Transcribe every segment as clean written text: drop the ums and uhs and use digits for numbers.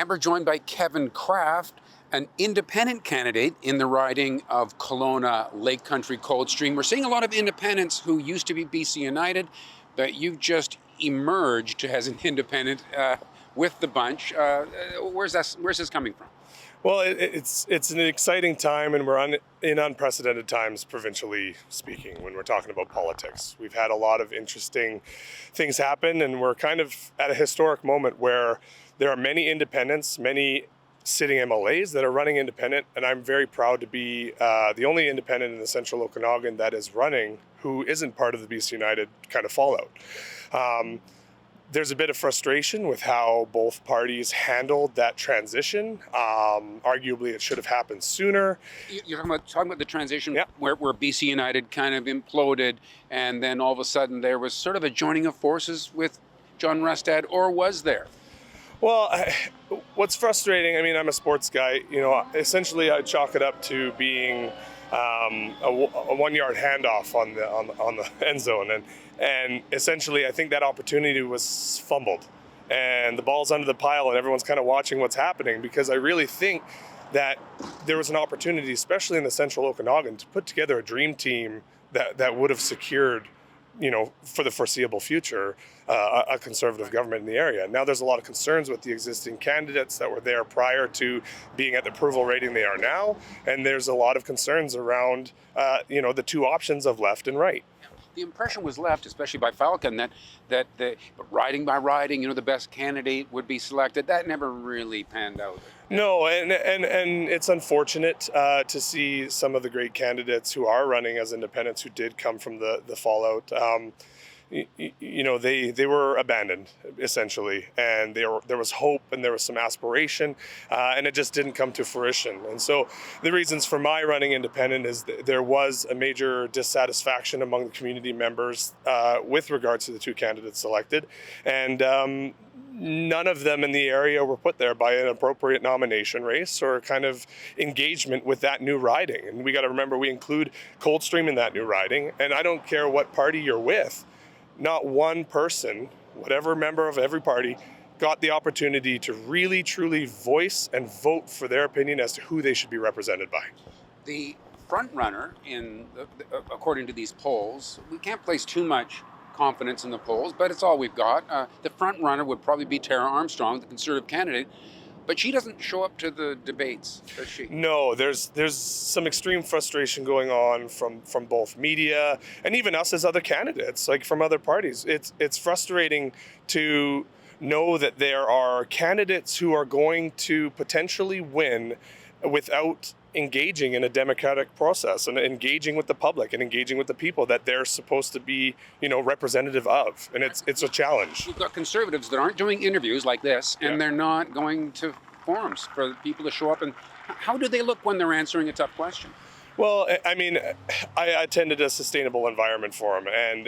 And we're joined by Kevin Kraft, an independent candidate in the riding of Kelowna-Lake Country-Coldstream. We're seeing a lot of independents who used to be BC United, but you've just emerged as an independent with the bunch. Where's this coming from? Well, it's an exciting time, and we're in unprecedented times, provincially speaking, when we're talking about politics. We've had a lot of interesting things happen, and we're kind of at a historic moment where there are many independents, many sitting MLAs that are running independent, and I'm very proud to be the only independent in the Central Okanagan that is running who isn't part of the BC United kind of fallout. There's a bit of frustration with how both parties handled that transition. Arguably, it should have happened sooner. You're talking about the transition, yeah, where BC United kind of imploded, and then all of a sudden there was sort of a joining of forces with John Rustad, or was there? Well, what's frustrating, I mean, I'm a sports guy, essentially I chalk it up to being a 1 yard handoff on the end zone. And essentially, I think that opportunity was fumbled, and the ball's under the pile, and everyone's kind of watching what's happening, because I really think that there was an opportunity, especially in the Central Okanagan, to put together a dream team that would have secured, for the foreseeable future, a conservative government in the area. Now there's a lot of concerns with the existing candidates that were there prior to being at the approval rating they are now, and there's a lot of concerns around, the two options of left and right. The impression was left, especially by Falcon, that the riding by riding, the best candidate would be selected. That never really panned out. No, and it's unfortunate to see some of the great candidates who are running as independents who did come from the fallout. They were abandoned, essentially, and there was hope and there was some aspiration, and it just didn't come to fruition. And so the reasons for my running independent is there was a major dissatisfaction among the community members with regards to the two candidates selected, and none of them in the area were put there by an appropriate nomination race or kind of engagement with that new riding. And we got to remember, we include Coldstream in that new riding, and I don't care what party you're with, not one person, whatever member of every party, got the opportunity to really, truly voice and vote for their opinion as to who they should be represented by. The front runner, according to these polls, we can't place too much confidence in the polls, but it's all we've got. The front runner would probably be Tara Armstrong, the Conservative candidate, but she doesn't show up to the debates, does she? No, there's some extreme frustration going on from both media and even us as other candidates, like from other parties. It's frustrating to know that there are candidates who are going to potentially win without engaging in a democratic process and engaging with the public and engaging with the people that they're supposed to be, representative of. And it's a challenge. We've got Conservatives that aren't doing interviews like this, and they're not going to forums for people to show up. And how do they look when they're answering a tough question? Well, I mean, I attended a sustainable environment forum, and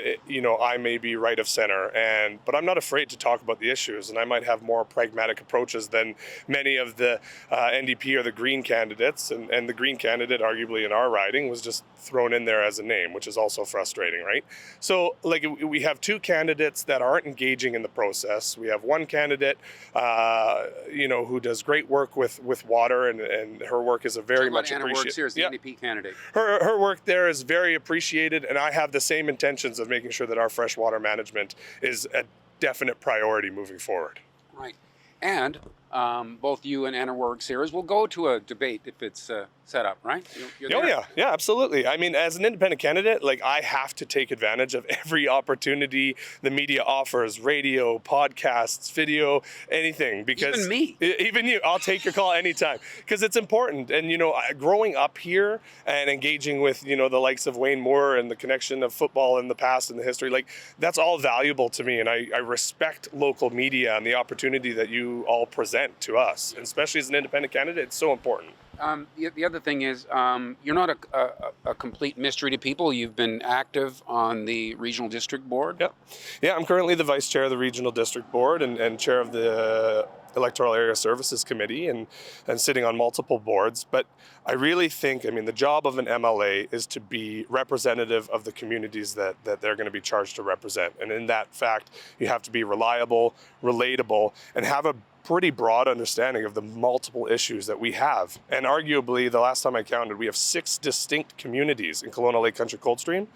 I may be right of center, but I'm not afraid to talk about the issues, and I might have more pragmatic approaches than many of the NDP or the Green candidates, and the Green candidate, arguably in our riding, was just thrown in there as a name, which is also frustrating, right? So, we have two candidates that aren't engaging in the process. We have one candidate, who does great work with water, and her work is very much appreciated. Here's the NDP candidate. Her work there is very appreciated, and I have the same intentions of making sure that our freshwater management is a definite priority moving forward. Right. And both you and Anna Warwick-Sears will go to a debate if it's set up, right? Yeah, absolutely. I mean, as an independent candidate, I have to take advantage of every opportunity the media offers: radio, podcasts, video, anything. Because even me, even you, I'll take your call anytime, because it's important. And growing up here and engaging with the likes of Wayne Moore and the connection of football in the past and the history, that's all valuable to me. And I respect local media and the opportunity that you all present to us, and especially as an independent candidate, it's so important. The other thing is, you're not a complete mystery to people. You've been active on the Regional District Board. Yeah, I'm currently the Vice Chair of the Regional District Board and Chair of the Electoral Area Services Committee and sitting on multiple boards. But I really think, the job of an MLA is to be representative of the communities that they're going to be charged to represent. And in that fact, you have to be reliable, relatable, and have a pretty broad understanding of the multiple issues that we have. And arguably, the last time I counted, we have 6 distinct communities in Kelowna-Lake Country-Coldstream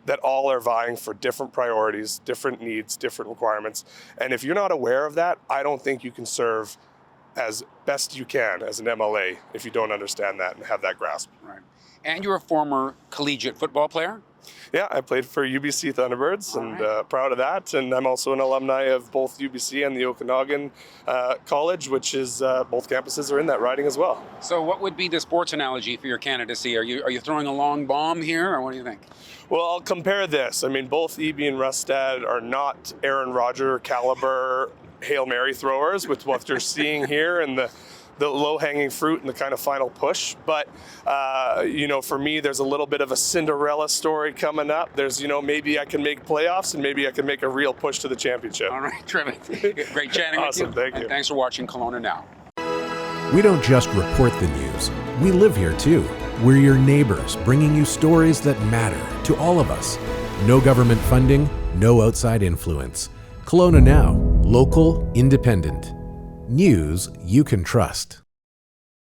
that all are vying for different priorities, different needs, different requirements. And if you're not aware of that, I don't think you can serve as best you can as an MLA if you don't understand that and have that grasp. Right. And you're a former collegiate football player? Yeah, I played for UBC Thunderbirds and proud of that. And I'm also an alumni of both UBC and the Okanagan College, which is both campuses are in that riding as well. So what would be the sports analogy for your candidacy? Are you throwing a long bomb here, or what do you think? Well, I'll compare this. I mean, both EB and Rustad are not Aaron Rodgers caliber Hail Mary throwers with what you're seeing here and the low-hanging fruit and the kind of final push. But, for me, there's a little bit of a Cinderella story coming up. There's, maybe I can make playoffs and maybe I can make a real push to the championship. All right, terrific. Great chatting with you. Awesome, thank you. And thanks for watching Kelowna Now. We don't just report the news. We live here too. We're your neighbors, bringing you stories that matter to all of us. No government funding, no outside influence. Kelowna Now, local, independent. News you can trust.